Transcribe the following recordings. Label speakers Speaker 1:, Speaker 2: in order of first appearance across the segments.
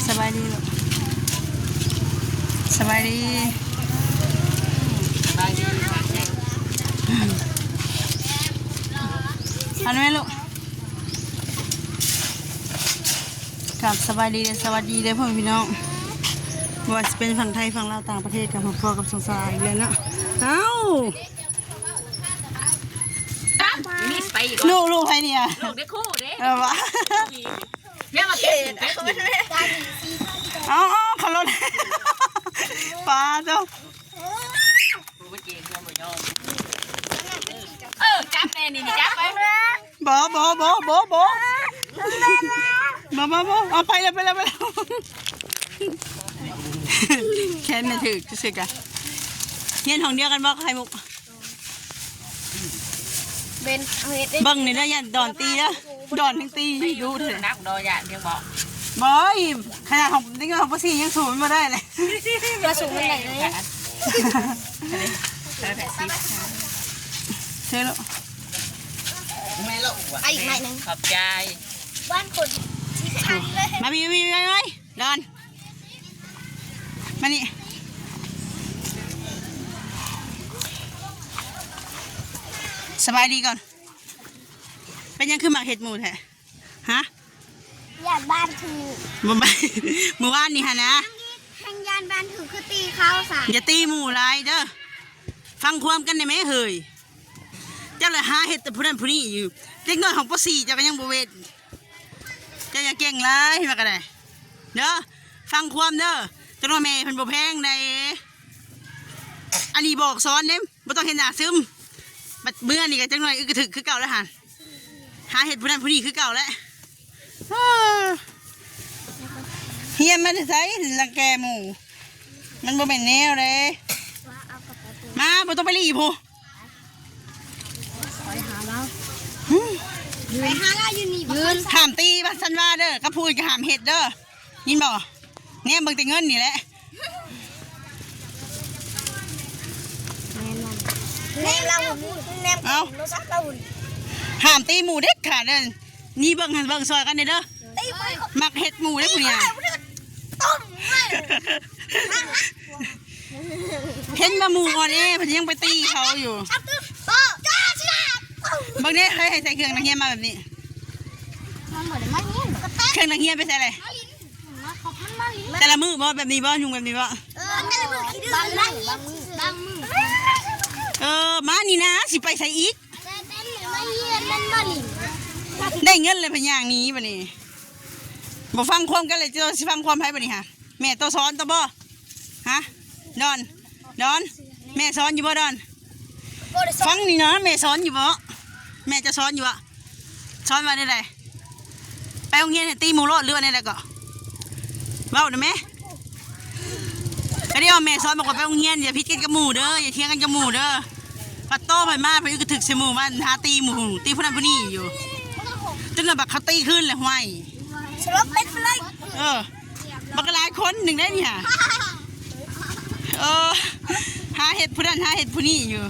Speaker 1: สบายดีลูกสบายดีอันนี้ลูกกับสบายดีสวัสดีเด้อพ่อพี่น้องว่าจะเป็นฝั่งไทยฝั่งลาวต่างประเทศกับพ่อกับสงสารอีกแล้วเนาะเอ้าลูกใครเนี่ย
Speaker 2: ลูกได้คู่เด้
Speaker 1: วะ
Speaker 2: แม่มาเก็บ
Speaker 1: เอาขับรถปลาเจ้า
Speaker 2: จับแม่นี่จับไป
Speaker 1: บ่เอาไปเลยแค่ไม่ถือจะสึกอะเฮียนของเดียวกันบ่ใครมุกบังนี่นะยันดอนตีนะดอนทั้งตีดูเถอะ
Speaker 2: นักดอยเดียวบอก
Speaker 1: บอยขนาดของนี่ก็ของภาษียังสูงมาได้เลย
Speaker 3: มาสูงมันไหนเลย
Speaker 1: เท่แล้ว
Speaker 3: ไอ้อีกหน่อยนึง
Speaker 2: ขอบใจ
Speaker 3: บ้านคน
Speaker 1: มาบีดอนมานี่สบายดีก่อนเป็นยังคือหมักเห็ดหมูแท้ฮะ
Speaker 3: ยานบ้านถือ
Speaker 1: เมื่อวานนี่ฮะนะ
Speaker 3: แห่งยานบ้านถือคือตีเขาสา
Speaker 1: อย่าตีหมูไรเด้อฟังความกันได้ไหมเฮ้ยเจ้าเลยหาเห็ดแต่ผู้นั้นผู้นี้อยู่เล็กน้อยของป.4จะก็ยังบวชเจ้าอย่าเก่งเลยมากันเลยเด้อฟังความเด้อเจ้าน้อยแม่เพิ่นบ่แพงได้อันนี้บอกสอนเด้บ่ต้องเห็นหน้าซึมบัดเมื่อนี่ก็จังหน่อยอึกกระถึกคือเก่าแล้วหันหาเห็ดผู้นั้นผู้นี้คือเก่าแล้วเฮียมันใส่ลังแกหมูมันบ่เป็นแนวเลยมาบ่ต้องไปรีบพู
Speaker 3: ไปหาเราอยู่นี่
Speaker 1: ยืนห้ามตีบ้านสันว่าเด้อกระพูดกับห้ามเห็ดเด้อยินบ่เนี่ยเบิ่งแต่เงินนี่แหละ
Speaker 3: แนมเราแนม
Speaker 1: เอาห้ามตีหมูเด็ดขาดเด้อนี่เบิ่งซอยกันเด้อมักเห็ดหมูได้ปุ่นเนี่ยเห็นมาหมูก่อนเพิ่นยังไปตีเขาอยู่บางทีเคยให้ใส่เครื่องนักเรียนมาแบบนี้เครื่องนักเรียนไปใส่อะไรแต่ละมือบ่แบบนี้บ่ยุงแบบนี้บ่มานี่นะสิไปใส่อีกได้เงินเลยพะย่างนี้บ่นี่บ่ฟังความกันเลยจะสิฟังความไผบ่นี่ฮะแม่ตัวสอนตัวบ่ฮะดอนแม่สอนอยู่บ่ดอนฟังนี่นะแม่สอนอยู่บ่แม่จะสอนอยู่อะสอนมาได้ไรไปโรงเรียนตีหมูโลดหรือว่าอะไรก็เบ้าได้ไหมก็เดี๋ยวแม่สอนบอกว่าไปโรงเรียนอย่าพิจกันกับหมูเด้ออย่าเที่ยงกันกับหมูเด้อปัดโต้ไปมาไปกระถึกเสมูมันหาตีหมูตีผู้นั้นผู้นี้อยู่จนแบบเขาตีขึ้นเลยห้วย
Speaker 3: สลบเป็นไปเลย
Speaker 1: บักหลายคนหนึ่งได้เนี่ยหาเห็ดผู้นั้นหาเห็ดผู้นี้อยู่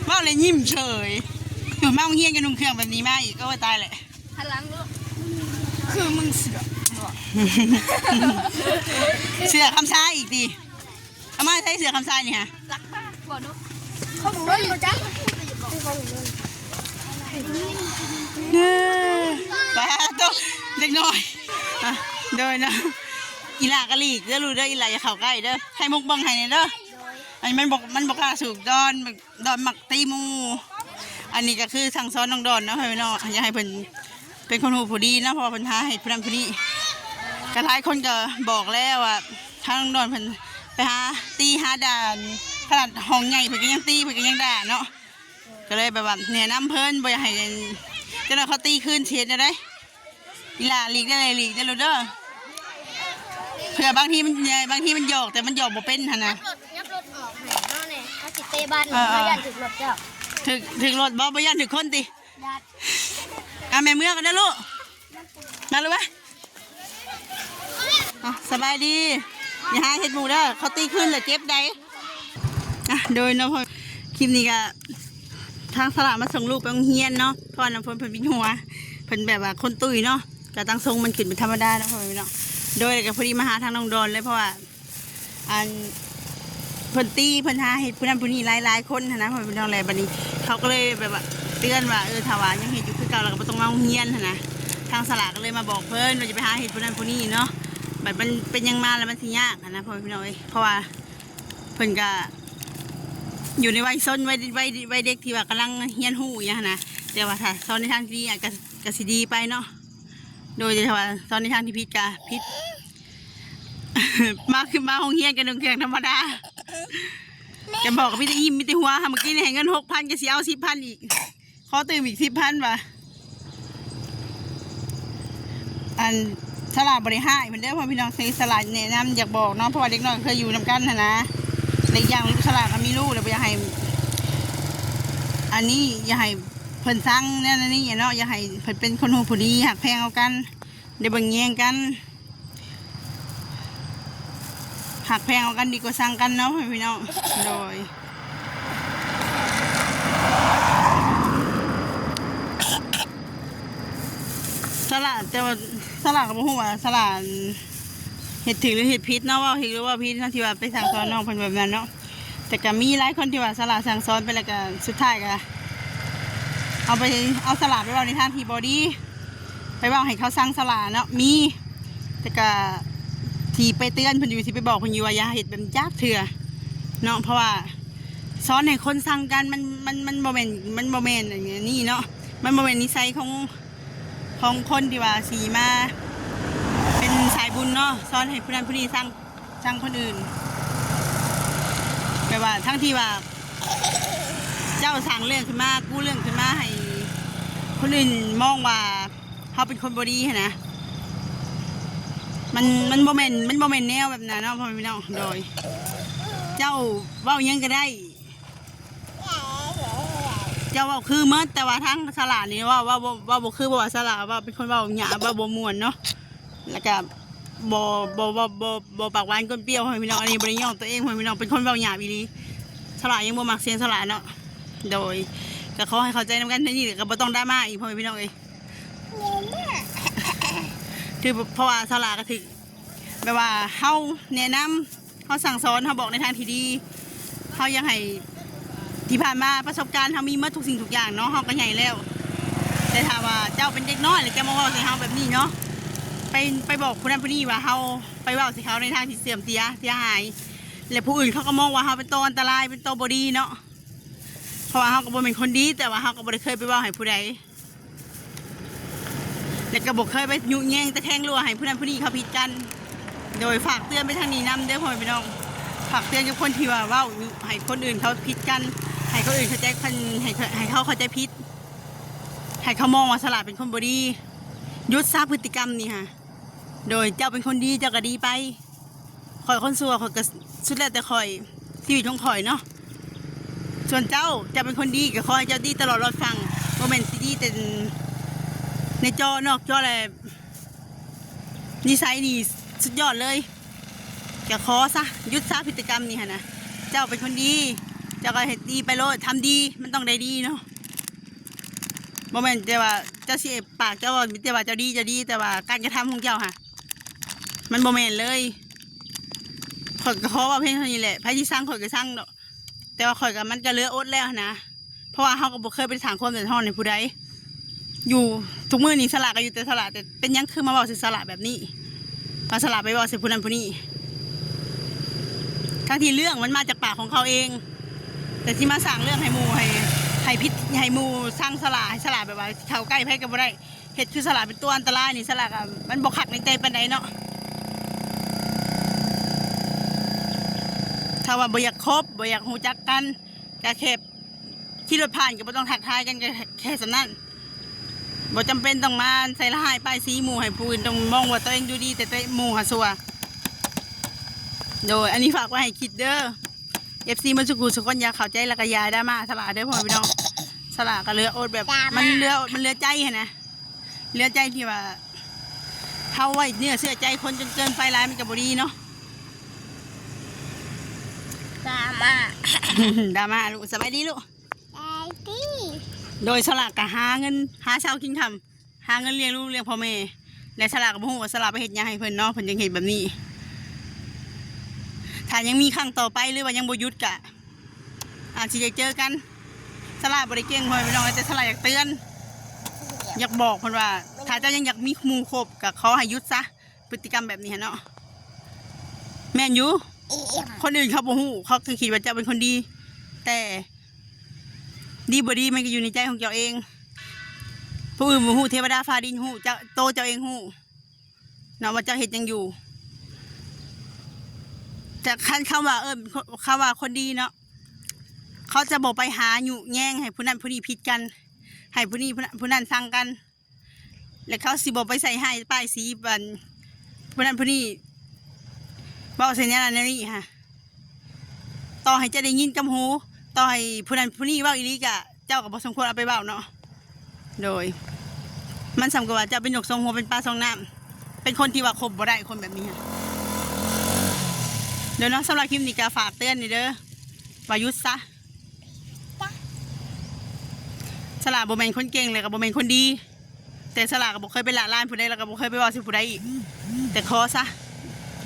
Speaker 1: ว่าเลยยิ้มเฉยอยู่มาโรงเรียนกันนุ่งเครื่องแบบนี้มาอีกก็ว่าตายแหละ
Speaker 3: พลังลูก
Speaker 1: คือมึงเสือคำซ้ายอีกดีเอามาใช้เสือคำซ้ายนี่ฮะ
Speaker 3: รักมากก่อนลูกเขาบอกว่าอยู่จ้า
Speaker 1: ไปตัวเด็กน้อยเดินนะอีหลากะลีกเด้อรู้เด้ออีหลาอย่าเข้าใกล้เด้อให้มุกบังให้เนี่ยเด้ออันนี้มันบอกกล้าสูบดอนหมักตีมูอันนี้ก็คือสั่งซ้อนน้องดอนนะพี่น้องอยากให้เพิ่นเป็นคนหูผู้ดีนะพอเพิ่นหาให้ผู้นั้นผู้นี้กระหลายคนก็บอกแล้วว่าถ้าน้องดอนเพิ่นไปหาตีหาด่านขนาดห้องใหญ่เพิ่นก็ยังตีเพิ่นก็ยังด่าเนาะก็เลยแบบว่าเนี่ยน้ำเพิ่นบ่อยากให้เจ้าหน้าเขาตีคืนเสียจะได้อีหล่าหลีกได้เลยหลีกได้เลยเด้อเผื่อบางทีมันหยอกแต่มันหยอกบ่เป็นหั่นนะ
Speaker 3: ยับรถออกให้เนาะเนี่ยเขาสิเตะบ้านเขายันถึงรถเจ้า
Speaker 1: ถึงรถบ่ยันถึงคนติแม่เมื่อกันนะลูกมาเลยวะสบายดีอย่าหาเห็ดหมูเด้อเขาตีขึ้นเลยเจ็บได้โดยเนาะพอคลิปนี้ก็ทางสระมาส่งลูกไปโรงเรียนเนาะพอน้ำฝนเพิ่นวิ่งหัวเพิ่นแบบว่าคนตุ้ยเนาะก็ตั้งทรงมันขึ้นเป็นธรรมดาแล้วพอเนาะ โดยกับพอดีมาหาทางน้องดอนเลยเพราะว่าอันเพิ่นตีเพิ่นหาเห็ดผู้นั้นผู้นี้หลายคนหั้นนะเพราะเป็นน้องแลบัดนี้เขาก็เลยแบบว่าเตือนว่าถ้าว่ายังเห็ดอยู่คือเก่าเราก็บ่ต้องมาโรงเรียนหั้นนะทางสลากก็เลยมาบอกเพิ่นว่าจะไปหาเห็ดผู้นั้นผู้นี้เนาะแบบมันเป็นยังมาแล้วมันสิยากหั้นนะพ่อพี่น้องเอ้ยเพราะว่าเพิ่นก็อยู่ในวัยซนวัยเด็กที่ว่ากำลังเรียนรู้อย่างนั้นนะแต่ว่าถ้าสอนในทางที่ดีอาจก็สิดีไปเนาะโดยที่ว่าสอนในทางที่ผิดก็ผิด มาขึ้นมาห้องเฮียนกันหนึ่งเครื่องธรรมดาจะบอกกับพี่ตะยิ้มพี่ตะหัวเมื่อกี้เนี่ยเงิน6,000จะเสียเอา10,000อีกขอตื่มอีก10,000ว่ะอันสลาดบริหารเหมือนเดิมพ่อพี่น้องซื้อสลาดแนะนำอยากบอกเนาะเพราะว่าเด็กน้อยเคยอยู่นำกันนะในอย่างสลาดก็มีลูกแล้วอยากให้อันนี้อยากให้เพิ่นสั่งเนี่ยนี่เนาะอยากให้เพิ่นเป็นคนหูผู้ดีหักแพงเอากันเดี๋ยวเบิ่งแย่งกันหักแพงเอากันดีกว่าสั่งกันเนาะพี่น้องโดยสลัดแต่ว่าสลัดกับพวกว่าสลัดเห็ดถือหรือเห็ดพิษเนาะว่าเห็ดหรือว่าพิษเนาะที่ว่าไปสั่งสอนน้องเพิ่นแบบนั้นเนาะแต่ก็มีหลายคนที่ว่าสลัดสั่งสอนไปแล้วก็สุดท้ายก็เอาสลัดไปวางในทางทีบอดี้ไปวางให้เขาสั่งสลัดเนาะมีแต่ก็ที่ไปเตือนเพิ่นอยู่ที่ไปบอกเพิ่นอยู่ว่าอย่าเฮ็ดแบบยากเถื่อเนาะเพราะว่าสอนให้คนสั่งกันมันบ่แม่นอย่างนี้เนาะมันบ่แม่นนิสัยของคนที่ว่าสีมาเป็นสายบุญเนาะสอนให้ผู้นั้นผู้นี้สั่งคนอื่นแบบว่าทั้งที่ว่าเจ้าสั่งเรื่องขึ้นมากู้เรื่องขึ้นมาให้คนอื่นมองว่าเขาเป็นคนบ่ดีนะมันโมเมนแนวแบบนั้นเนาะพ่อพี่น้องโดยเจ้าเว้ายังก็ได้เจ้าเว้าคือเมื่อแต่ว่าทั้งสลานี่ว่าบ่คือบ่ว่าสลาว่าเป็นคนเว้าหยาบ่ม่วนเนาะแล้วก็บ่ปากหวานก้นเปรี้ยวพ่อพี่น้องอันนี้บ่ได้ย่องตัวเองพ่อพี่น้องเป็นคนเว้าหยาอีหลีสลายังบ่มักเสียงสลาเนาะโดยก็ขอให้เข้าใจนำกันนี่ก็บ่ต้องดราม่าอีกพ่อพี่น้องเอ้ยคือเพราะว่าสลาก็ถึงแบบว่าเฮาแนะนำเฮาสั่งสอนเฮาบอกในทางที่ดีเฮายังให้ที่ผ่านมาประสบการณ์เฮามีมาทุกสิ่งทุกอย่างเนาะเฮาก็ใหญ่แล้วแต่ถ้าว่าเจ้าเป็นเด็กน้อยหรือแกมาเว้าใส่เฮาแบบนี้เนาะไปบอกผู้นั้นผู้นี้ว่าเฮาไปเว้าใส่เขาในทางที่เสื่อมเสียหายและผู้อื่นเขาก็มองว่าเฮาเป็นตัวอันตรายเป็นตัวบ่ดีเนาะเพราะว่าเฮาก็บ่เป็นคนดีแต่ว่าเฮาก็บ่ได้เคยไปเว้าให้ผู้ใดแล้วก็บอกเคยไปยุ่งแย่งตะแคงรัวให้ผู้นั้นผู้นี้เขาผิดกันโดยฝากเตือนไปทางนี้นำเด้อพ่อพี่น้องฝากเตือนกับคนที่ว่าเว้าให้คนอื่นเขาผิดกันให้คนอื่นเข้าใจคนให้เขาเข้าใจผิดให้เขามองว่าสลาดเป็นคนบ่ดียุดซาพฤติกรรมนี่ค่ะโดยเจ้าเป็นคนดีเจ้าก็ดีไปข่อยคนซัวข่อยก็สุดแล้วแต่ข่อยชีวิตของข่อยเนาะส่วนเจ้าเป็นคนดีก็ขอให้เจ้าดีตลอดรอดฟังโมเมนต์ดีแต่ในจอนอกจออะไรนิสัยนี่สุดยอดเลยจะขอซะยุดซะพฤติกรรมนี่ฮะนะเจ้าเป็นคนดีเจ้าก็เห็นดีไปโลดทำดีมันต้องได้ดีเนาะโมเมนต์แต่ว่าเจ้าเสียปากเจ้าว่าแต่ว่าเจ้าดีแต่ว่าการกระทำของเจ้าค่ะมันโมเมนต์เลยข่อยก็ขอว่าเพียงเท่านี้แหละพระที่สร้างข่อยก็สร้างเนาะแต่ว่าข่อยกับมันก็เลืออดแล้วนะเพราะว่าเขาก็บ่เคยไปถามความเดือดร้อนในผู้ใดอยู่ทุกมื้อนี้สละก็อยู่แต่สละแต่เป็นยังคือมาบอกสิสละแบบนี้มาสละไปบอกสิผู้นั้นผู้นี้ทั้งที่เรื่องมันมาจากปากของเขาเองแต่ที่มาสั่งเรื่องให้หมูให้พิษให้หมูสร้างสละให้สละแบบว่าเขาใกล้ไพ่ก็บ่ได้เห็ดคือสละเป็นตัวอันตรายนี่สละกับมันบกขักในใจปานใดเนาะถ้าว่าบ่อยากคบบ่อยากหูจักกันก็แค่ขี่รถผ่านก็บ่ต้องทักทายกันแค่สำนั้นบ่จำเป็นต้องมาใส่ละหายป้ายสีหมู่ให้ผู้อื่นต้องมองว่าตัวเองดูดีแต่ตัวหมู่หาซัวโดยอันนี้ฝากไว้ให้คิดเด้อ FC มันสุกุสุกอนยาเข้าใจแล้วก็ยาได้มาสละเด้อพ่อพี่น้องสละก็เรืออดแบบมันเรือใจเห็นนะเรือใจที่ว่าเท่าไว้เนื้อเสื้อใจคนจนเกินไฟร้ายมันก็บ่ดีเนาะ
Speaker 3: ดราม่า
Speaker 1: ลูกสบายดีลูก
Speaker 3: ไอ้ตี
Speaker 1: โดยสละก็หาเงินหาเช้ากินค่ำหาเงินเลี้ยงลูกเลี้ยงพ่อแม่ และสลาก็บ่ฮู้ว่าสลาไปเฮ็ดหยังให้เพิ่นเนาะเพิ่นยังเฮ็ดแบบนี้ถ้ายังมีครั้งต่อไปหรือว่ายังบ่หยุดกะอาจสิได้เจอกันสลาบ่ได้เก่งพ่อแม่พี่น้องแต่สลาอยากเตือนอยากบอกเพิ่นว่าถ้าเจ้ายังอยากมีหมู่ครบก็ขอให้หยุดซะพฤติกรรมแบบนี้เนาะแม่นอยู่คนอื่นเขาบ่ฮู้เขาคือคิดว่าเจ้าเป็นคนดีแต่ดีบ่ดีมันก็อยู่ในใจของเจ้าเองผู้อื่นบ่ฮู้เทวดาฟ้าดินฮู้เจ้าโตเจ้าเองฮู้เนาะว่าเจ้าเฮ็ดหยังอยู่แต่คันคำว่าคำว่าคนดีเนาะเขาจะบอกไปหาอยู่แย่งให้ผู้นั้นผู้นี้ผิดกันให้ผู้นี้ผู้นั้นสั่งกันแล้วเขาสิบอกไปใส่ให้ป้ายสีบันผู้นั้นผู้นี้บอกเสียนี่นั่นนี่ค่ะต่อให้จะได้ยินกับหูต่อให้ผู้นั้นผู้นี้เว้าอีหลีกะเจ้าก็บ่สมควรเอาไปเว้าเนาะโดยมันสำคัญว่าเจ้าเป็นนกทรงหัวเป็นปลาทรงน้ำเป็นคนที่ว่าคบบ่ได้คนแบบนี้ค่ะเดี๋ยวเนาะสำหรับคลิปนี้ก็ฝากเตือนนี่เด้อว่าหยุดซะสลาบ่แม่นคนเก่งเลยกับบ่แม่นคนดีแต่สลาก็บ่เคยไปละลานผู้ใดแล้วก็บ่เคยไปว่าสิผู้ใดอีกแต่ขอซะ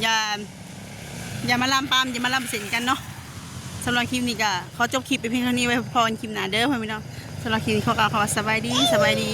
Speaker 1: อย่ามาลามปามอย่ามาลามเส้นกันเนาะสำหรับคลิปนี้ก็ขอจบคลิปไปเพียงเท่านี้ไว้พอกันคลิปหน้าเด้อพ่อพี่น้องสำหรับคลิปนี้ขอกล่าวคำว่าสบายดี